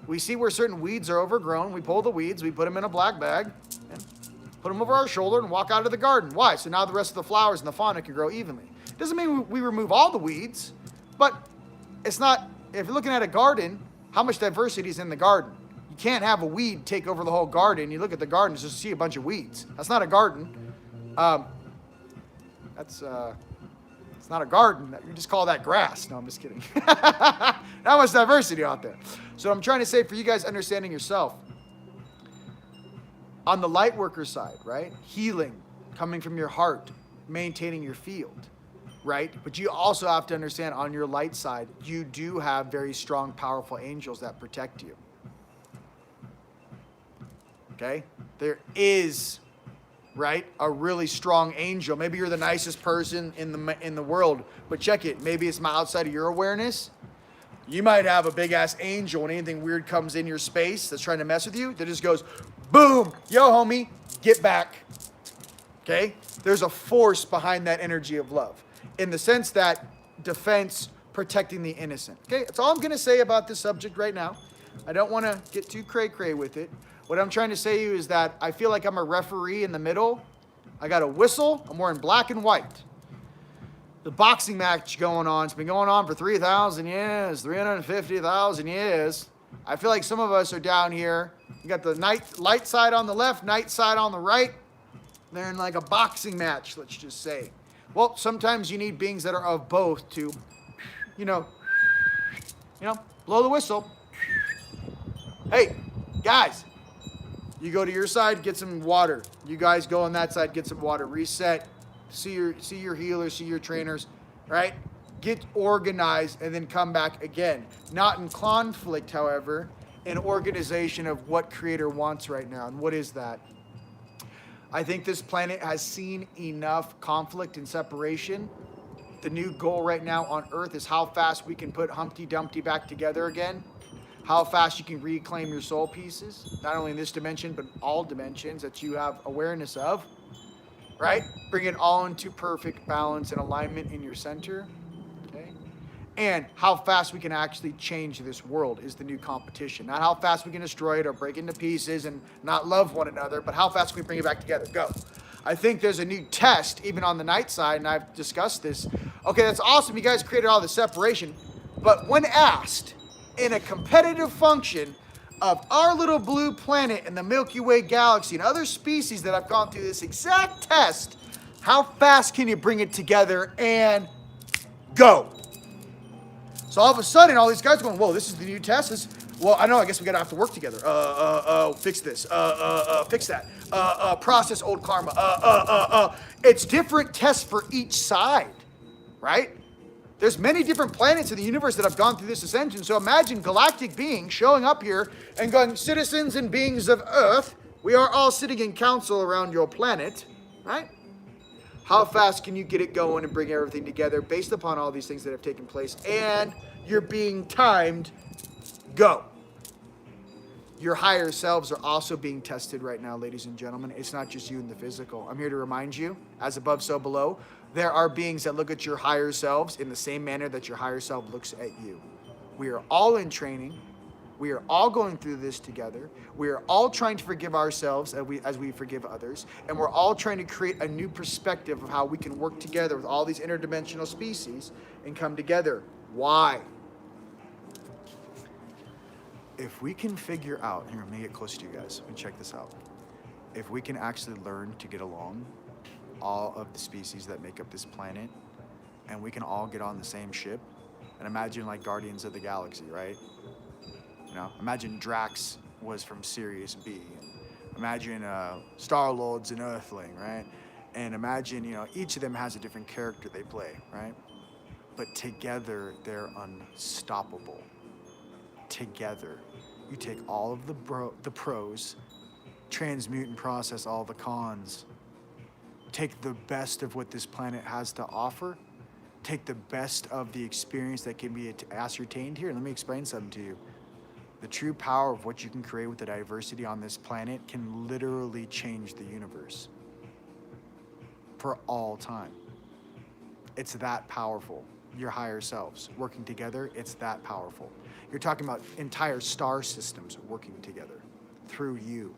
we see where certain weeds are overgrown, we pull the weeds, we put them in a black bag, and put them over our shoulder and walk out of the garden. Why? So now the rest of the flowers and the fauna can grow evenly. Doesn't mean we remove all the weeds, but it's not, if you're looking at a garden, how much diversity is in the garden? You can't have a weed take over the whole garden. You look at the garden, just to see a bunch of weeds. That's not a garden. It's not a garden. You just call that grass. No, I'm just kidding. Not much diversity out there. So I'm trying to say for you guys understanding yourself, on the light worker side, right? Healing, coming from your heart, maintaining your field, right? But you also have to understand on your light side, you do have very strong, powerful angels that protect you. Okay? There is, right, a really strong angel. Maybe you're the nicest person in the world, but check it. Maybe it's outside of your awareness. You might have a big-ass angel when anything weird comes in your space that's trying to mess with you that just goes, boom, yo, homie, get back. Okay? There's a force behind that energy of love in the sense that defense, protecting the innocent. Okay? That's all I'm going to say about this subject right now. I don't want to get too cray-cray with it. What I'm trying to say to you is that I feel like I'm a referee in the middle. I got a whistle. I'm wearing black and white. the boxing match going on. It's been going on for 3,000 years, 350,000 years. I feel like some of us are down here. You got the light side on the left, night side on the right. They're in like a boxing match, let's just say. Well, sometimes you need beings that are of both to, you know, blow the whistle. Hey, guys, you go to your side, get some water. You guys go on that side, get some water. Reset. See your healers, see your trainers, right? Get organized and then come back again. Not in conflict, however, in organization of what Creator wants right now. And what is that? I think this planet has seen enough conflict and separation. The new goal right now on Earth is how fast we can put Humpty Dumpty back together again. How fast you can reclaim your soul pieces. Not only in this dimension, but all dimensions that you have awareness of. Right? Bring it all into perfect balance and alignment in your center. Okay? And how fast we can actually change this world is the new competition. Not how fast we can destroy it or break into pieces and not love one another, but how fast we bring it back together. Go. I think there's a new test, even on the night side, and I've discussed this. Okay, that's awesome. You guys created all the separation. But when asked in a competitive function of our little blue planet and the Milky Way galaxy and other species that have gone through this exact test, how fast can you bring it together and go? So all of a sudden, all these guys are going, whoa, this is the new test. Well, I know, I guess we gotta have to work together. Fix this, fix that, process old karma, It's different tests for each side, right? There's many different planets in the universe that have gone through this ascension. So imagine galactic beings showing up here and going, citizens and beings of Earth, we are all sitting in council around your planet, right? How fast can you get it going and bring everything together based upon all these things that have taken place? And you're being timed. Go. Your higher selves are also being tested right now, ladies and gentlemen. It's not just you in the physical. I'm here to remind you, as above, so below. There are beings that look at your higher selves in the same manner that your higher self looks at you. We are all in training. We are all going through this together. We are all trying to forgive ourselves as we forgive others. And we're all trying to create a new perspective of how we can work together with all these interdimensional species and come together. Why? If we can figure out, here, let me get close to you guys. Let me check this out. If we can actually learn to get along, all of the species that make up this planet, and we can all get on the same ship, and imagine like Guardians of the Galaxy, right? You know, imagine Drax was from Sirius B. Imagine Star-Lord's an Earthling, right? And imagine, each of them has a different character they play, right? But together, they're unstoppable. Together, you take all of the pros, transmute and process all the cons, take the best of what this planet has to offer, take the best of the experience that can be ascertained here. Let me explain something to you. The true power of what you can create with the diversity on this planet can literally change the universe for all time. It's that powerful. Your higher selves working together, it's that powerful. You're talking about entire star systems working together through you,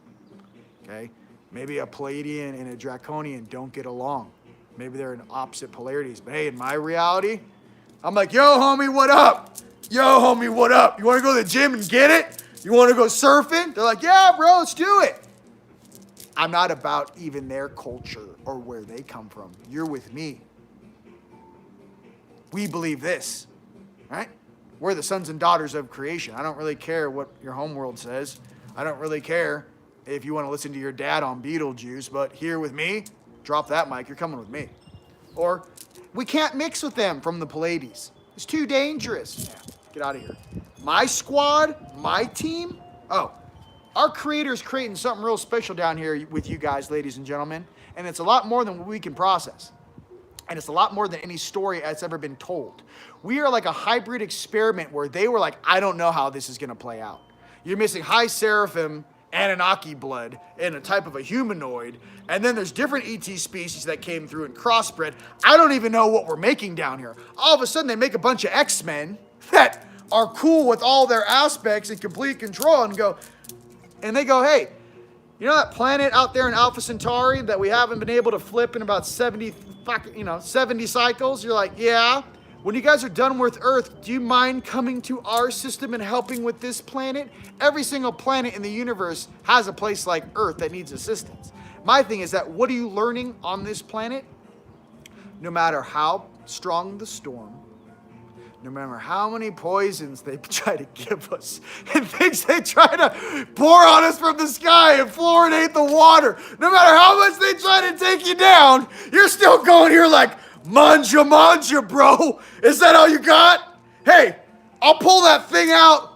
okay? Maybe a Palladian and a Draconian don't get along. Maybe they're in opposite polarities. But hey, in my reality, I'm like, yo, homie, what up? Yo, homie, what up? You want to go to the gym and get it? You want to go surfing? They're like, yeah, bro, let's do it. I'm not about even their culture or where they come from. You're with me. We believe this, right? We're the sons and daughters of creation. I don't really care what your homeworld says. I don't really care if you want to listen to your dad on Beetlejuice, but here with me, drop that mic, you're coming with me. Or, we can't mix with them from the Pallades. It's too dangerous. Yeah, get out of here. My squad, my team, our creator's creating something real special down here with you guys, ladies and gentlemen, and it's a lot more than what we can process. And it's a lot more than any story that's ever been told. We are like a hybrid experiment where they were like, I don't know how this is going to play out. You're missing high seraphim, Anunnaki blood, and a type of a humanoid. And then there's different ET species that came through and crossbred. I don't even know what we're making down here. All of a sudden, they make a bunch of X-Men that are cool with all their aspects and complete control and they go, hey, You know that planet out there in Alpha Centauri that we haven't been able to flip in about 70 cycles? You're like, yeah. When you guys are done with Earth, do you mind coming to our system and helping with this planet? Every single planet in the universe has a place like Earth that needs assistance. My thing is that what are you learning on this planet? No matter how strong the storm, no matter how many poisons they try to give us and things they try to pour on us from the sky and fluoridate the water, no matter how much they try to take you down, you're still going here like, manja, bro. Is that all you got? Hey, I'll pull that thing out.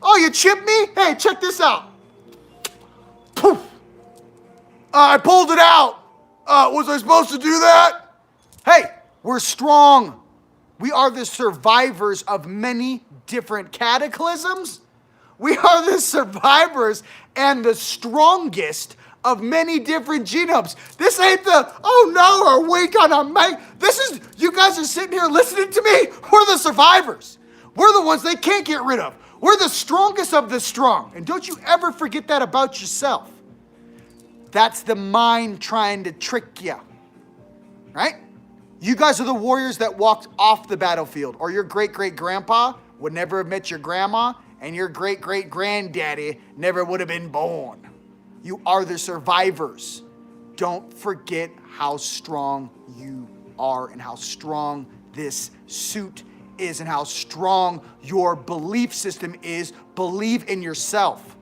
Oh, you chipped me? Hey, check this out. Poof. I pulled it out. Was I supposed to do that? Hey, we're strong. We are the survivors of many different cataclysms. We are the survivors and the strongest of many different genomes. This ain't the, oh no, are we gonna make, this is, you guys are sitting here listening to me. We're the survivors. We're the ones they can't get rid of. We're the strongest of the strong. And don't you ever forget that about yourself. That's the mind trying to trick you, right? You guys are the warriors that walked off the battlefield, or your great-great-grandpa would never have met your grandma, and your great-great-granddaddy never would have been born. You are the survivors. Don't forget how strong you are and how strong this suit is and how strong your belief system is. Believe in yourself.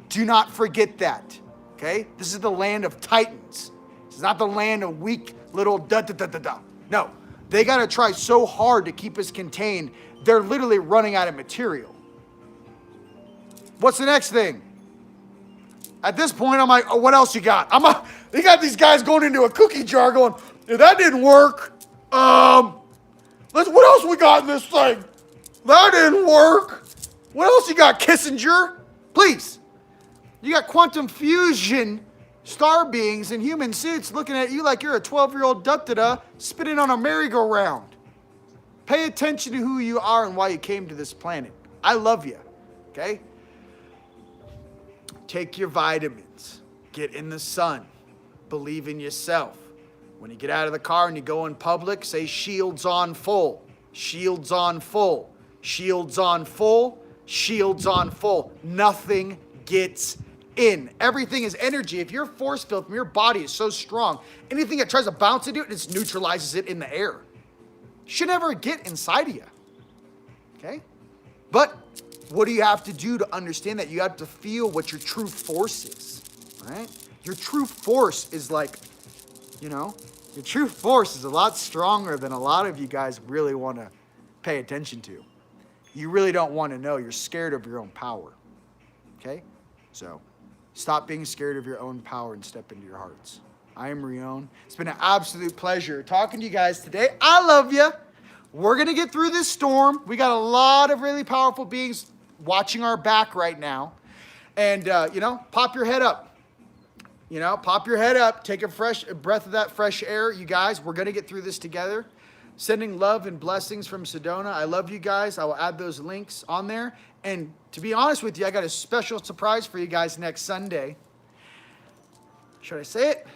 Do not forget that, okay? This is the land of titans. It's not the land of weak little da-da-da-da-da. No, they got to try so hard to keep us contained. They're literally running out of material. What's the next thing? At this point, I'm like, oh, what else you got? You got these guys going into a cookie jar going, yeah, that didn't work. What else we got in this thing? That didn't work. What else you got, Kissinger? Please. You got quantum fusion star beings in human suits looking at you like you're a 12-year-old da-da-da spinning on a merry-go-round. Pay attention to who you are and why you came to this planet. I love you, okay? Take your vitamins. Get in the sun. Believe in yourself. When you get out of the car and you go in public, say shields on full. Shields on full. Shields on full. Shields on full. Nothing gets in. Everything is energy. If your force field from your body is so strong, anything that tries to bounce into it, it just neutralizes it in the air. Should never get inside of you. Okay? But what do you have to do to understand that? You have to feel what your true force is. Right? Your true force is like, your true force is a lot stronger than a lot of you guys really want to pay attention to. You really don't want to know. You're scared of your own power. Okay? So, stop being scared of your own power and step into your hearts. I am Rion. It's been an absolute pleasure talking to you guys today. I love you. We're going to get through this storm. We got a lot of really powerful beings watching our back right now. And, pop your head up. Pop your head up. Take a fresh breath of that fresh air. You guys, we're going to get through this together. Sending love and blessings from Sedona. I love you guys. I will add those links on there. And to be honest with you, I got a special surprise for you guys next Sunday. Should I say it?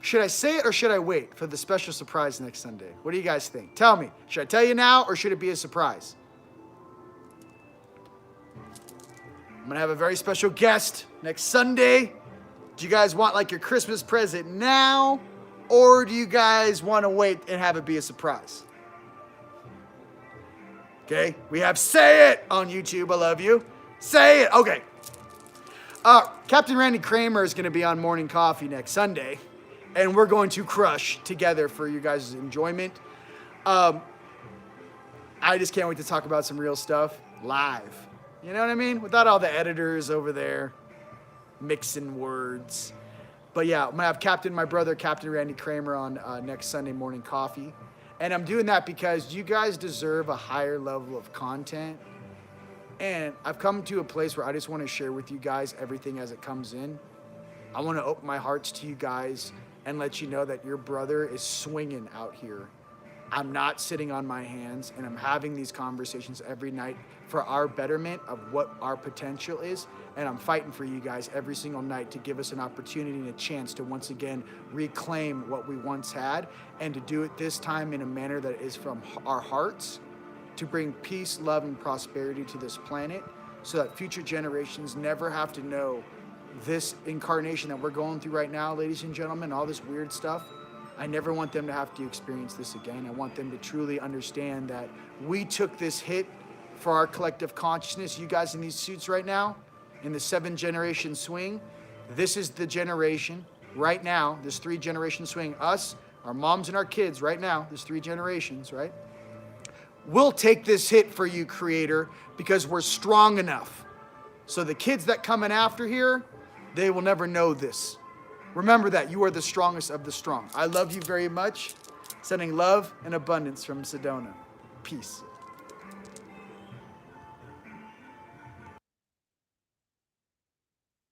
Should I say it or should I wait for the special surprise next Sunday? What do you guys think? Tell me. Should I tell you now or should it be a surprise? I'm going to have a very special guest next Sunday. Do you guys want like your Christmas present now? Or do you guys want to wait and have it be a surprise? Okay, we have Say It on YouTube. I love you. Say it. Okay. Captain Randy Kramer is going to be on Morning Coffee next Sunday. And we're going to crush together for you guys' enjoyment. I just can't wait to talk about some real stuff live. You know what I mean? Without all the editors over there mixing words. But yeah, I'm going to have my brother, Captain Randy Kramer, on next Sunday Morning Coffee. And I'm doing that because you guys deserve a higher level of content. And I've come to a place where I just want to share with you guys everything as it comes in. I want to open my hearts to you guys and let you know that your brother is swinging out here I'm not sitting on my hands, and I'm having these conversations every night for our betterment of what our potential is. And I'm fighting for you guys every single night to give us an opportunity and a chance to once again reclaim what we once had, and to do it this time in a manner that is from our hearts, to bring peace, love, and prosperity to this planet, so that future generations never have to know this incarnation that we're going through right now, ladies and gentlemen, all this weird stuff. I never want them to have to experience this again. I want them to truly understand that we took this hit for our collective consciousness. You guys in these suits right now, in the 7-generation swing, this is the generation right now, this 3-generation swing. Us, our moms and our kids right now, this 3 generations, right? We'll take this hit for you, Creator, because we're strong enough. So the kids that come in after here, they will never know this. Remember that you are the strongest of the strong. I love you very much. Sending love and abundance from Sedona. Peace.